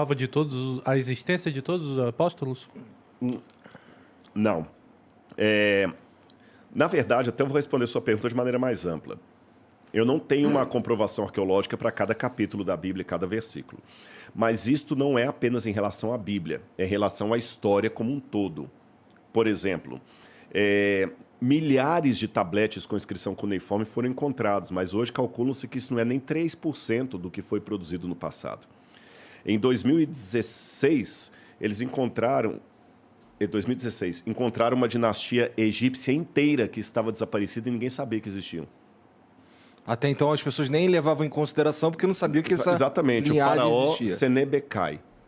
prova de a existência de todos os apóstolos? Não. Na verdade, até eu vou responder sua pergunta de maneira mais ampla. Eu não tenho uma comprovação arqueológica para cada capítulo da Bíblia, cada versículo. Mas isto não é apenas em relação à Bíblia, é em relação à história como um todo. Por exemplo, milhares de tabletes com inscrição cuneiforme foram encontrados, mas hoje calculam-se que isso não é nem 3% do que foi produzido no passado. Em 2016, encontraram uma dinastia egípcia inteira que estava desaparecida e ninguém sabia que existiam. Até então as pessoas nem levavam em consideração porque não sabiam que essa Exatamente, o linhagem faraó existia.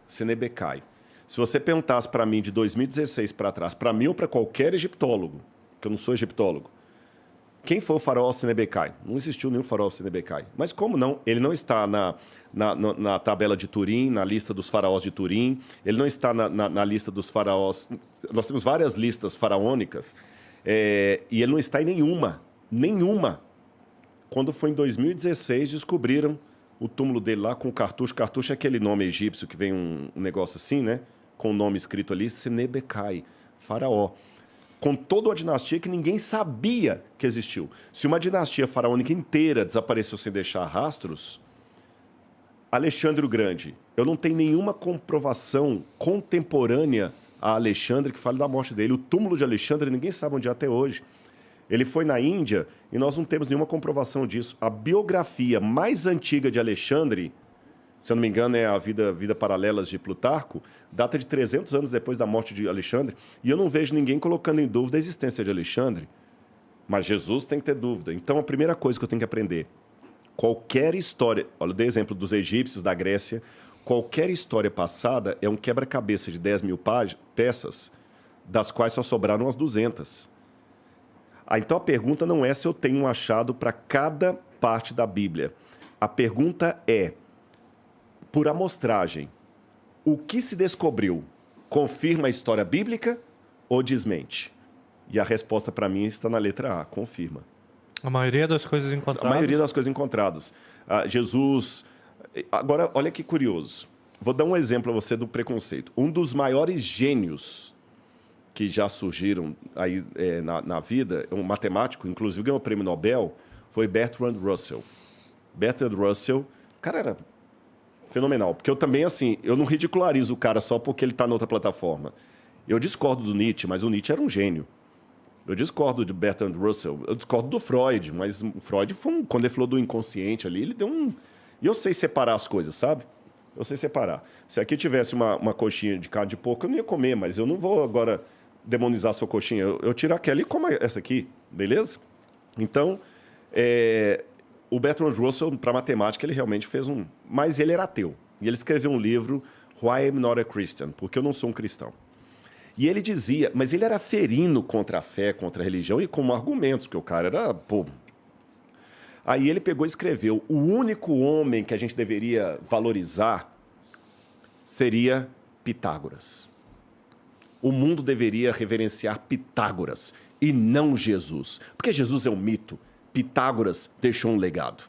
Senebekai. Se você perguntasse para mim de 2016 para trás, para mim ou para qualquer egiptólogo, que eu não sou egiptólogo, quem foi o faraó Senebekai? Não existiu nenhum faraó Senebekai. Mas como não? Ele não está na tabela de Turim, na lista dos faraós de Turim, ele não está na lista dos faraós... Nós temos várias listas faraônicas, e ele não está em nenhuma. Quando foi em 2016, descobriram o túmulo dele lá com o cartucho. Cartucho é aquele nome egípcio que vem um negócio assim, né? Com o nome escrito ali, Senebekai, faraó. Com toda uma dinastia que ninguém sabia que existiu. Se uma dinastia faraônica inteira desapareceu sem deixar rastros, Alexandre o Grande, eu não tenho nenhuma comprovação contemporânea a Alexandre que fale da morte dele. O túmulo de Alexandre ninguém sabe onde é até hoje. Ele foi na Índia e nós não temos nenhuma comprovação disso. A biografia mais antiga de Alexandre, se eu não me engano, é a Vida Paralelas de Plutarco, data de 300 anos depois da morte de Alexandre, e eu não vejo ninguém colocando em dúvida a existência de Alexandre. Mas Jesus tem que ter dúvida. Então, a primeira coisa que eu tenho que aprender, qualquer história, olha, eu dei exemplo dos egípcios, da Grécia, qualquer história passada é um quebra-cabeça de 10 mil peças, das quais só sobraram as 200. Então, a pergunta não é se eu tenho um achado para cada parte da Bíblia. A pergunta é, por amostragem, o que se descobriu confirma a história bíblica ou desmente? E a resposta para mim está na letra A, confirma. A maioria das coisas encontradas? A maioria das coisas encontradas. Jesus... Agora, olha que curioso. Vou dar um exemplo a você do preconceito. Um dos maiores gênios que já surgiram aí na vida, um matemático, inclusive ganhou o prêmio Nobel, foi Bertrand Russell. Bertrand Russell, o cara era fenomenal, porque eu também, assim, eu não ridicularizo o cara só porque ele está em outra plataforma. Eu discordo do Nietzsche, mas o Nietzsche era um gênio. Eu discordo de Bertrand Russell, eu discordo do Freud, mas o Freud, quando ele falou do inconsciente ali, ele deu um... E eu sei separar as coisas, sabe? Eu sei separar. Se aqui tivesse uma coxinha de carne de porco, eu não ia comer, mas eu não vou agora demonizar a sua coxinha. Eu tiro aquela e como essa aqui, beleza? Então, o Bertrand Russell, para matemática, ele realmente fez um... Mas ele era ateu. E ele escreveu um livro, Why I'm Not a Christian? Porque eu não sou um cristão. E ele dizia... Mas ele era ferino contra a fé, contra a religião e com argumentos, porque o cara era... Pô. Aí ele pegou e escreveu, o único homem que a gente deveria valorizar seria Pitágoras. O mundo deveria reverenciar Pitágoras e não Jesus. Porque Jesus é um mito. Pitágoras deixou um legado.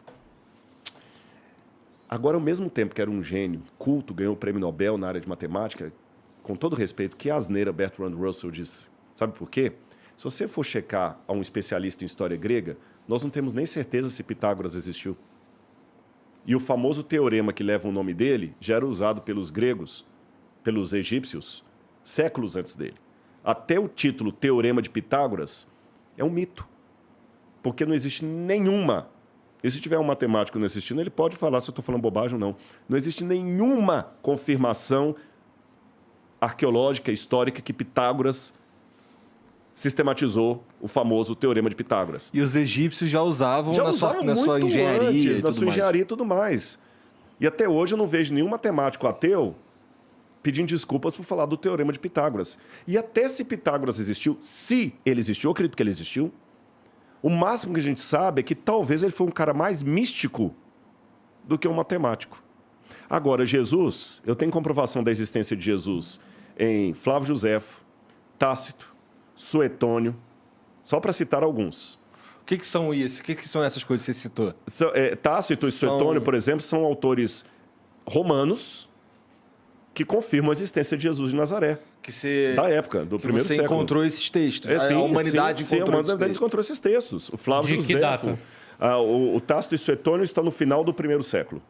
Agora, ao mesmo tempo que era um gênio, culto, ganhou o prêmio Nobel na área de matemática, com todo respeito, que asneira Bertrand Russell disse. Sabe por quê? Se você for checar a um especialista em história grega, nós não temos nem certeza se Pitágoras existiu. E o famoso teorema que leva o nome dele já era usado pelos gregos, pelos egípcios, séculos antes dele. Até o título Teorema de Pitágoras é um mito. Porque não existe nenhuma... E se tiver um matemático não assistindo, ele pode falar se eu estou falando bobagem ou não. Não existe nenhuma confirmação arqueológica, histórica, que Pitágoras sistematizou o famoso Teorema de Pitágoras. E os egípcios já usavam na sua engenharia antes, na sua engenharia e tudo mais. E até hoje eu não vejo nenhum matemático ateu pedindo desculpas por falar do Teorema de Pitágoras. E até se Pitágoras existiu, se ele existiu, eu acredito que ele existiu, o máximo que a gente sabe é que talvez ele foi um cara mais místico do que um matemático. Agora, Jesus, eu tenho comprovação da existência de Jesus em Flávio Josefo, Tácito, Suetônio, só para citar alguns. O que são isso? O que são essas coisas que você citou? Tácito e Suetônio, por exemplo, são autores romanos que confirmam a existência de Jesus de Nazaré, Que você, da época, do que primeiro você século. encontrou esses textos. Sim, a humanidade sim, encontrou a esses humanidade textos. encontrou esses textos. O Flávio De que Josefo, data? o Tácito e Suetônio estão no final do primeiro século.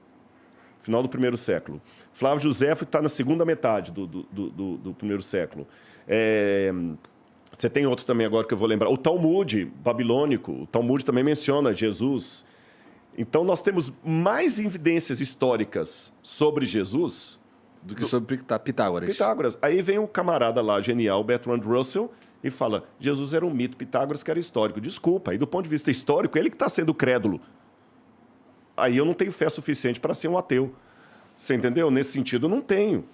Final do primeiro século. Flávio Josefo está na segunda metade do primeiro século. Você tem outro também agora que eu vou lembrar. O Talmud babilônico. O Talmud também menciona Jesus. Então, nós temos mais evidências históricas sobre Jesus Do que sobre Pitágoras. Pitágoras. Aí vem o camarada lá, genial, Bertrand Russell, e fala, Jesus era um mito, Pitágoras que era histórico. Desculpa, aí do ponto de vista histórico, ele que está sendo crédulo. Aí eu não tenho fé suficiente para ser um ateu. Você entendeu? Nesse sentido, eu não tenho.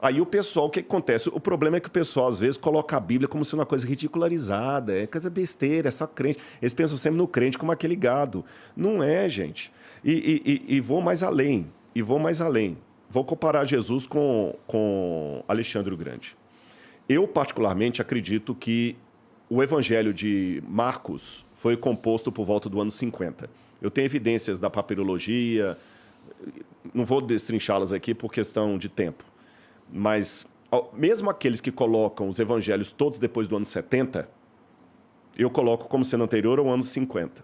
Aí o pessoal, o que acontece? O problema é que o pessoal, às vezes, coloca a Bíblia como se uma coisa ridicularizada, é coisa besteira, é só crente. Eles pensam sempre no crente como aquele gado. Não é, gente. E vou mais além. Vou comparar Jesus com Alexandre o Grande. Eu, particularmente, acredito que o Evangelho de Marcos foi composto por volta do ano 50. Eu tenho evidências da papirologia, não vou destrinchá-las aqui por questão de tempo, mas mesmo aqueles que colocam os evangelhos todos depois do ano 70, eu coloco como sendo anterior ao ano 50,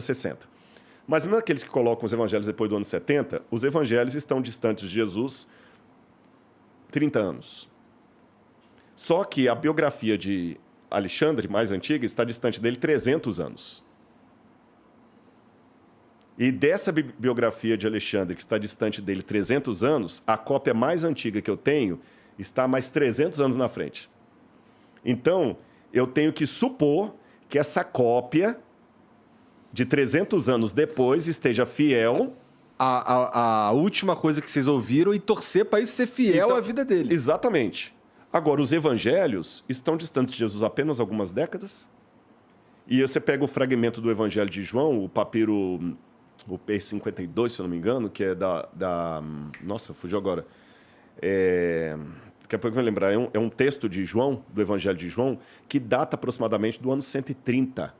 60. Mas mesmo aqueles que colocam os evangelhos depois do ano 70, os evangelhos estão distantes de Jesus 30 anos. Só que a biografia de Alexandre, mais antiga, está distante dele 300 anos. E dessa biografia de Alexandre, que está distante dele 300 anos, a cópia mais antiga que eu tenho está mais 300 anos na frente. Então, eu tenho que supor que essa cópia de 300 anos depois esteja fiel. A última coisa que vocês ouviram e torcer para isso ser fiel Então, à vida dele. Exatamente. Agora, os evangelhos estão distantes de Jesus apenas algumas décadas. E você pega o fragmento do Evangelho de João, o papiro, o P52, se eu não me engano, que é nossa, fugiu agora. Daqui a pouco eu vou lembrar. É um texto de João, do Evangelho de João, que data aproximadamente do ano 130.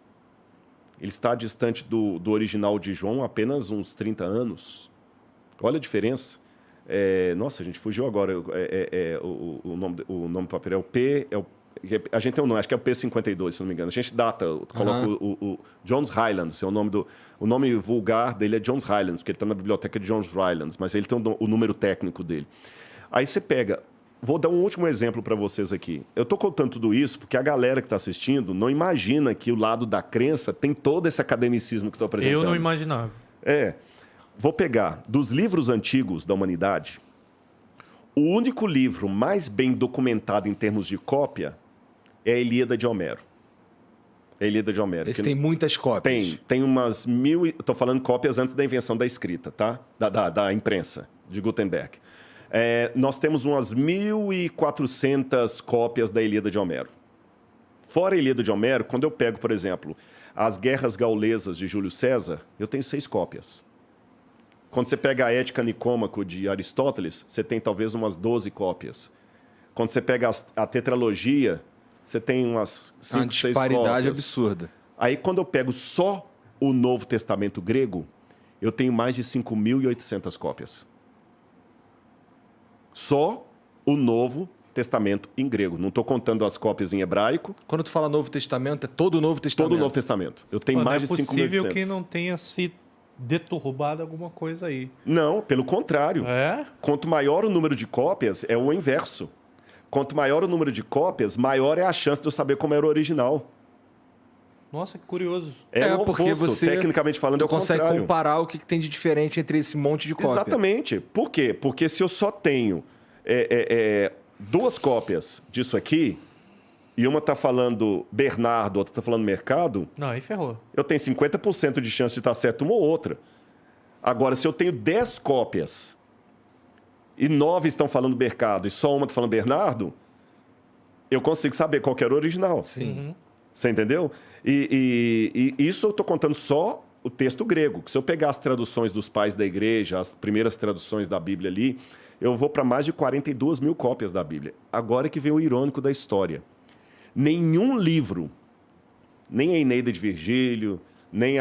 Ele está distante do original de João apenas uns 30 anos. Olha a diferença. Nossa, a gente fugiu agora. O nome do papel é o P. A gente tem um nome, acho que é o P52, se não me engano. A gente data, coloca o Johns Rylands, é o nome vulgar dele é Johns Rylands, porque ele está na biblioteca de Johns Rylands, mas ele tem o número técnico dele. Aí você pega. Vou dar um último exemplo para vocês aqui. Eu estou contando tudo isso porque a galera que está assistindo não imagina que o lado da crença tem todo esse academicismo que estou apresentando. Eu não imaginava. Vou pegar dos livros antigos da humanidade, o único livro mais bem documentado em termos de cópia é a Ilíada de Homero. Esse tem muitas cópias. Tem umas 1000... Estou falando cópias antes da invenção da escrita, tá? Da imprensa, de Gutenberg. Nós temos umas 1.400 cópias da Ilíada de Homero. Fora a Ilíada de Homero, quando eu pego, por exemplo, as Guerras Gaulesas de Júlio César, eu tenho 6 cópias. Quando você pega a Ética Nicômaco de Aristóteles, você tem talvez umas 12 cópias. Quando você pega a Tetralogia, você tem umas 5, 6 cópias. Uma disparidade absurda. Aí, quando eu pego só o Novo Testamento grego, eu tenho mais de 5.800 cópias. Só o Novo Testamento em grego. Não estou contando as cópias em hebraico. Quando tu fala Novo Testamento, é todo o Novo Testamento? Todo o Novo Testamento. Eu tenho mais de 5.800. Não é possível que não tenha se deturbado alguma coisa aí. Não, pelo contrário. Quanto maior o número de cópias, é o inverso. Quanto maior o número de cópias, maior é a chance de eu saber como era o original. Nossa, que curioso. O porque oposto, você, tecnicamente falando, é o consegue contrário. comparar o que tem de diferente entre esse monte de cópia. Exatamente. Por quê? Porque se eu só tenho 2 cópias disso aqui, e uma está falando Bernardo, outra está falando mercado, Não, aí ferrou. eu tenho 50% de chance de estar certo uma ou outra. Agora, se eu tenho 10 cópias e 9 estão falando mercado e só uma está falando Bernardo, eu consigo saber qual que era o original. Sim. Você entendeu? E isso eu estou contando só o texto grego. Se eu pegar as traduções dos pais da igreja, as primeiras traduções da Bíblia ali, eu vou para mais de 42 mil cópias da Bíblia. Agora que vem o irônico da história. Nenhum livro, nem a Eneida de Virgílio, nem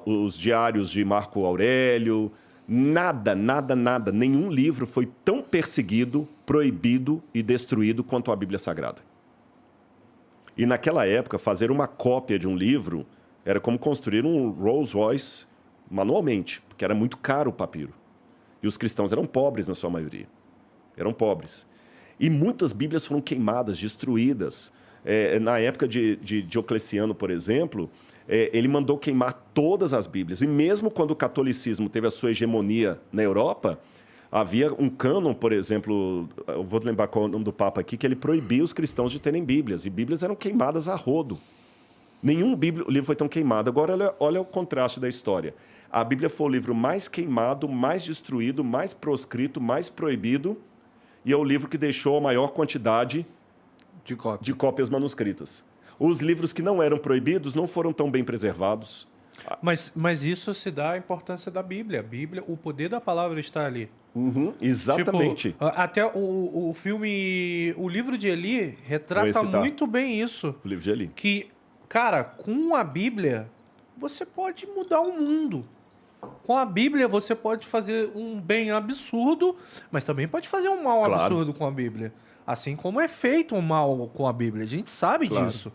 os diários de Marco Aurélio, Nada, nada, nada, nenhum livro foi tão perseguido, proibido e destruído quanto a Bíblia Sagrada. E naquela época, fazer uma cópia de um livro era como construir um Rolls Royce manualmente, porque era muito caro o papiro. E os cristãos eram pobres na sua maioria. Eram pobres. E muitas Bíblias foram queimadas, destruídas. Na época de Diocleciano, por exemplo, ele mandou queimar todas as Bíblias. E mesmo quando o catolicismo teve a sua hegemonia na Europa, havia um cânon, por exemplo, eu vou lembrar qual é o nome do Papa aqui, que ele proibia os cristãos de terem Bíblias. E Bíblias eram queimadas a rodo. Nenhum livro foi tão queimado. Agora, olha o contraste da história. A Bíblia foi o livro mais queimado, mais destruído, mais proscrito, mais proibido, e é o livro que deixou a maior quantidade de cópias manuscritas. Os livros que não eram proibidos não foram tão bem preservados. Mas isso se dá à importância da Bíblia. A Bíblia, o poder da palavra está ali. Exatamente. Tipo, até o filme, o livro de Eli retrata muito bem isso. O livro de Eli. Que, cara, com a Bíblia, você pode mudar o mundo. Com a Bíblia, você pode fazer um bem absurdo, mas também pode fazer um mal absurdo com a Bíblia. Assim como é feito um mal com a Bíblia. A gente sabe disso.